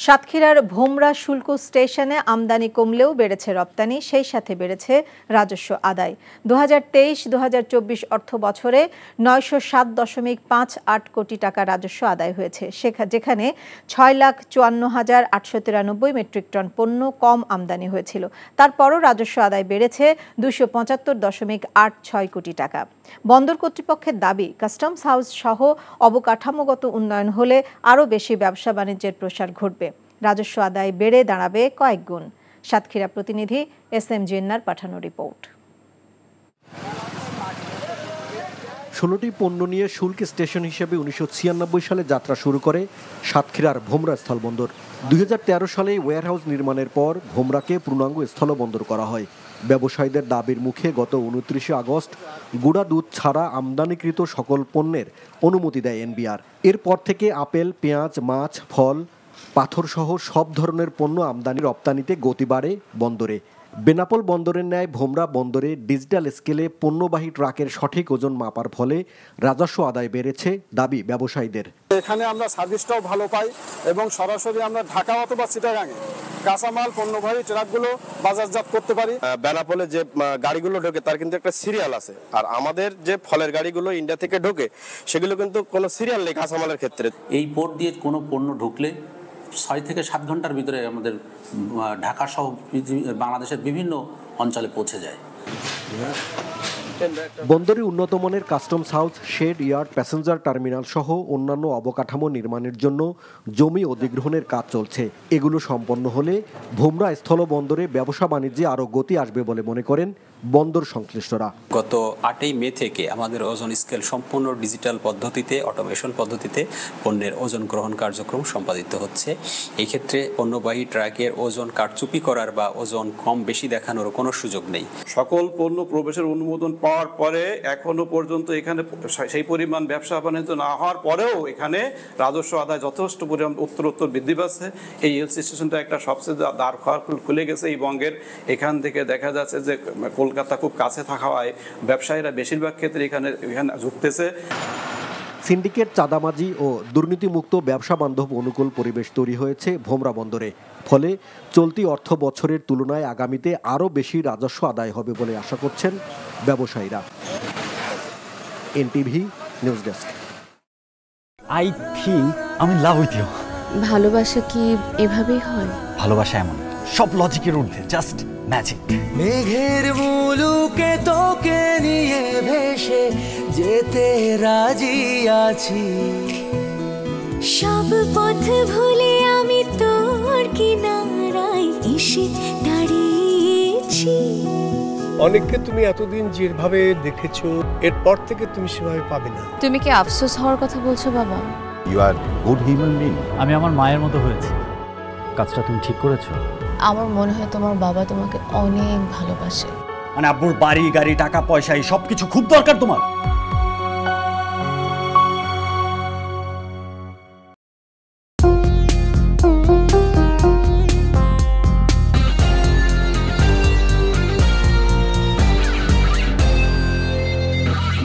সাতক্ষীরার ভোমরা শুল্ক স্টেশনে আমদানি কমলেও বেড়েছে রপ্তানি, সেই সাথে বেড়েছে রাজস্ব আদায়। ২০২৩-২০২৪ অর্থ বছরে ৯০৭.৫৮ কোটি টাকা রাজস্ব আদায় হয়েছে, যেখানে ৬,৫৪,৮৯৩ মেট্রিক টন পণ্য কম আমদানি হয়েছিল। তারপরও রাজস্ব আদায় বেড়েছে ২৭৫.৮৬ কোটি টাকা। বন্দর কর্তৃপক্ষের দাবি, কাস্টমস হাউস সহ অবকাঠামোগত উন্নয়ন হলে আরও বেশি ব্যবসা বাণিজ্যের প্রসার ঘটবে, রাজস্ব আদায় বেড়ে দাঁড়াবে কয়েক গুণ। সাতক্ষীরা প্রতিনিধি SM জিন্নার পাঠানো রিপোর্ট। ১৬টি পণ্য নিয়ে শুল্ক স্টেশন হিসেবে ১৯৯৬ সালে যাত্রা শুরু করে সাতক্ষীরার ভোমরা স্থলবন্দর। ২০১৩ সালে ওয়্যারহাউস নির্মাণের পর ভোমরাকে পূর্ণাঙ্গ স্থলবন্দর করা হয়। ব্যবসায়ীদের দাবির মুখে গত ২৯ আগস্ট গুঁড়া দুধ ছাড়া আমদানিকৃত সকল পণ্যের অনুমতি দেয় NBR। এরপর থেকে আপেল, পেঁয়াজ, মাছ, ফল, পাথরসহ সব ধরনের পণ্য আমদানি রপ্তানিতে গতি বাড়ে বন্দরে। বেনাপোল বন্দরের ন্যায় ভোমরা বন্দরে ডিজিটাল স্কেলে পণ্যবাহী ট্রাকের সঠিক ওজন মাপার ফলে রাজস্ব আদায় বেড়েছে দাবি ব্যবসায়ীদের। এখানে আমরা সার্ভিসটাও ভালো পাই এবং সরাসরি আমরা ঢাকা অথবা চিটাগাঙে কাঁচামাল পণ্যবাহী ট্রাকগুলো বাজারজাত করতে পারি। বেনাপোলে যে গাড়িগুলো ঢোকে তার কিন্তু একটা সিরিয়াল আছে, আর আমাদের যে ফলের গাড়িগুলো ইন্ডিয়া থেকে ঢোকে সেগুলো কিন্তু কোনো সিরিয়াল নেই কাঁচামালের ক্ষেত্রে। এই পোর্ট দিয়ে কোনো পণ্য ঢুকলে ৬ থেকে ৭ ঘন্টার ভিতরে আমাদের ঢাকা সহ বাংলাদেশের বিভিন্ন অঞ্চলে পৌঁছে যায়। বন্দরে উন্নত মানের customs house, shed yard, passenger terminal সহ অন্যান্য অবকাঠামো নির্মাণের জন্য জমি অধিগ্রহণের কাজ চলছে। এগুলো সম্পন্ন হলে ভোমরা স্থলবন্দরে ব্যবসা বাণিজ্যে আরও গতি আসবে বলে মনে করেন বন্দর সংশ্লিষ্টরা। গত ৮ই মে থেকে আমাদের ওজন স্কেল সম্পূর্ণ ডিজিটাল পদ্ধতিতে, অটোমেশন পদ্ধতিতে পণ্যের ওজন গ্রহণ কার্যক্রম সম্পাদিত হচ্ছে। এই ক্ষেত্রে পণ্যবাহী ট্রাকের ওজন কারচুপি করার বা ওজন কম বেশি দেখানোর কোনো সুযোগ নেই। সকল পণ্য প্রবেশের অনুমোদন পাওয়ার পরে এখনো পর্যন্ত এখানে সেই পরিমাণ ব্যবসা বাণিজ্য না হওয়ার পরেও এখানে রাজস্ব আদায় যথেষ্ট পরিমাণ উত্তরোত্তর বৃদ্ধি পাচ্ছে। এই এলসি স্টেশনটা একটা সবচেয়ে দ্বার খুলে গেছে এই বঙ্গের। এখান থেকে দেখা যাচ্ছে যে কলকাতা খুব কাছে থাকা হয়, ব্যবসায়ীরা বেশিরভাগ ক্ষেত্রে এখানে ঝুঁকতেছে। সিন্ডিকেট, চাঁদাবাজি ও দুর্নীতিমুক্ত ব্যবসা বান্ধব অনুকূল পরিবেশ তৈরি হয়েছে ভোমরা বন্দরে। ফলে চলতি অর্থ বছরের তুলনায় আগামীতে আরও বেশি রাজস্ব আদায় হবে বলে আশা করছেন ব্যবসায়ীরা। NTV news desk. I think আমি লাভ উইথ ইউ। ভালোবাসা কি এভাবেই হয়? ভালোবাসা এমন সব লজিকের ঊর্ধ্বে, জাস্ট ম্যাজিক। মেঘের মুলুকে তোকে নিয়ে ভেসে যেতে রাজি আছি, সব পথ ভুলে আমি তোর কিনারায় এসে দাঁড়িয়েছি। অনেককে তুমি এতদিন যেভাবে দেখেছো এরপর থেকে তুমি সেভাবে পাবে না। তুমি কি আফসোস হওয়ার কথা বলছো বাবা? You are good human being. আমি আমার মায়ের মতো হয়েছি। কাজটা তুমি ঠিক করেছো। আমার মনে হয় তোমার বাবা তোমাকে অনেক ভালোবাসে। মানে আব্বুর বাড়ি, গাড়ি, টাকা পয়সা এই সবকিছু খুব দরকার তোমার।